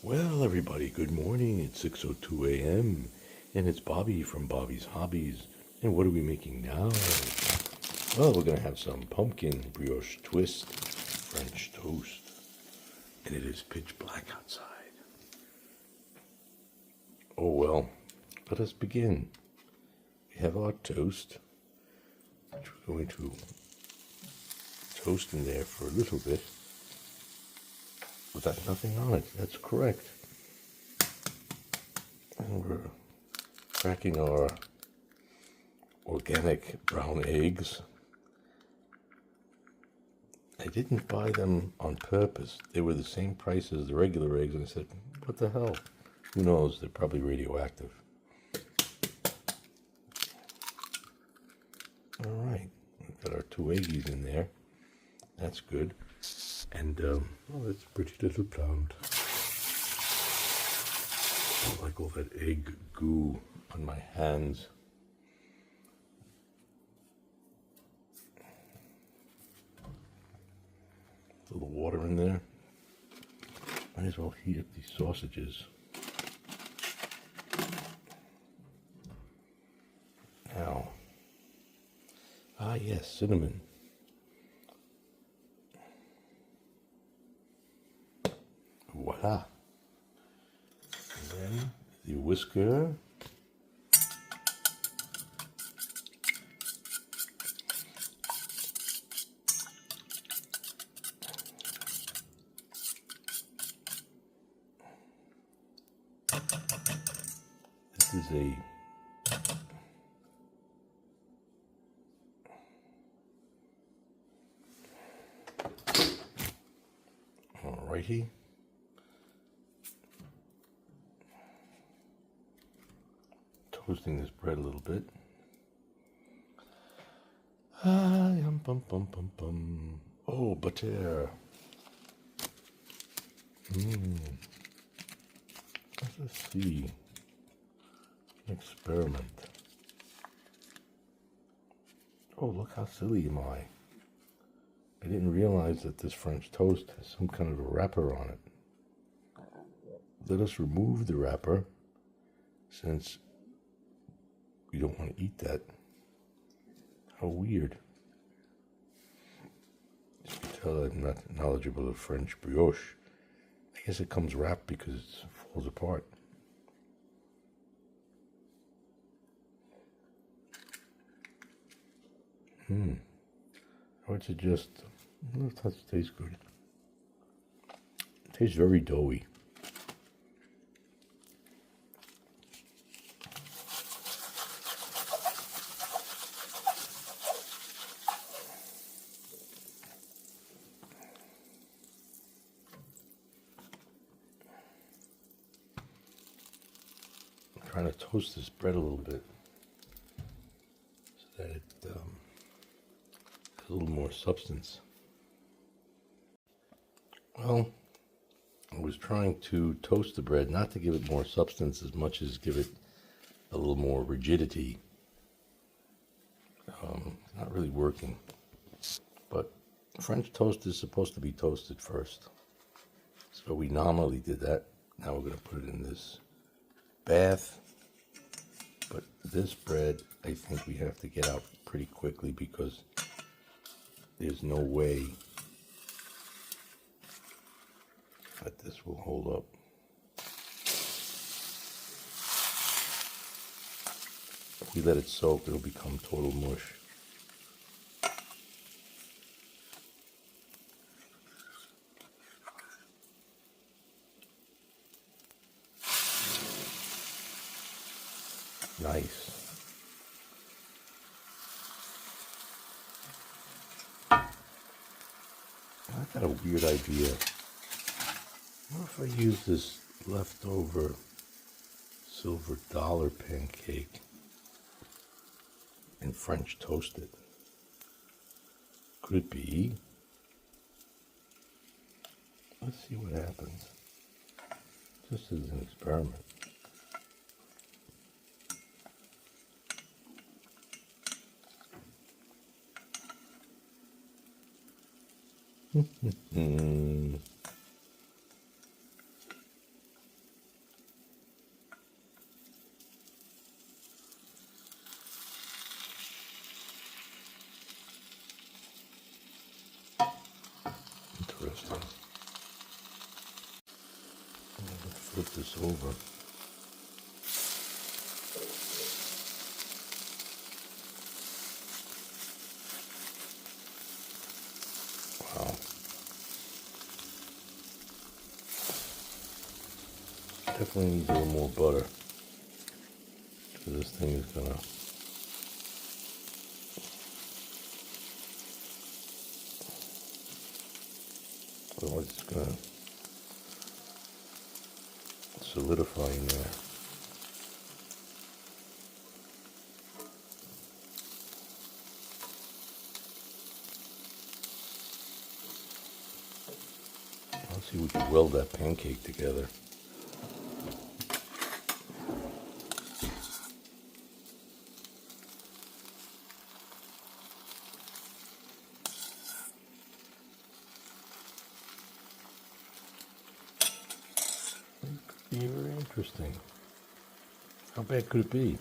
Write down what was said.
Well, everybody, good morning. It's 6:02 a.m. and it's Bobby from Bobby's Hobbies. And what are we making now? Well, we're going to have some pumpkin brioche twist French toast. And it is pitch black outside. Oh, well, let us begin. We have our toast, which we're going to toast in there for a little bit. Without nothing on it, that's correct. And we're cracking our organic brown eggs. I didn't buy them on purpose. They were the same price as the regular eggs, and I said, what the hell? Who knows? They're probably radioactive. All right, we've got our two eggies in there. That's good. And, that's a pretty little plant. I like all that egg goo on my hands. A little water in there. Might as well heat up these sausages. Now, yes, cinnamon. Voila. And then the whisker. This is a alrighty. Toasting this bread a little bit. Yum, bum, bum, bum, bum. Oh, butter. Let's see. Experiment. Oh, look how silly am I. I didn't realize that this French toast has some kind of a wrapper on it. Let us remove the wrapper since we don't want to eat that. How weird. As you can tell, I'm not knowledgeable of French brioche. I guess it comes wrapped because it falls apart. I would suggest, it tastes good. It tastes very doughy. I'm trying to toast this bread a little bit so that it has a little more substance. Well, I was trying to toast the bread not to give it more substance as much as give it a little more rigidity. Not really working. But French toast is supposed to be toasted first. So we nominally did that. Now we're going to put it in this bath. But this bread, I think we have to get out pretty quickly because there's no way that this will hold up. If we let it soak, it'll become total mush. Nice. I got a weird idea. What if I use this leftover silver dollar pancake and French toast it? Could it be? Let's see what happens. Just as an experiment. Let's flip this over. Wow. Definitely needs a little more butter. So this thing is gonna, otherwise it's gonna solidify in there. Let's see if we can weld that pancake together. It could be very interesting. How bad could it be?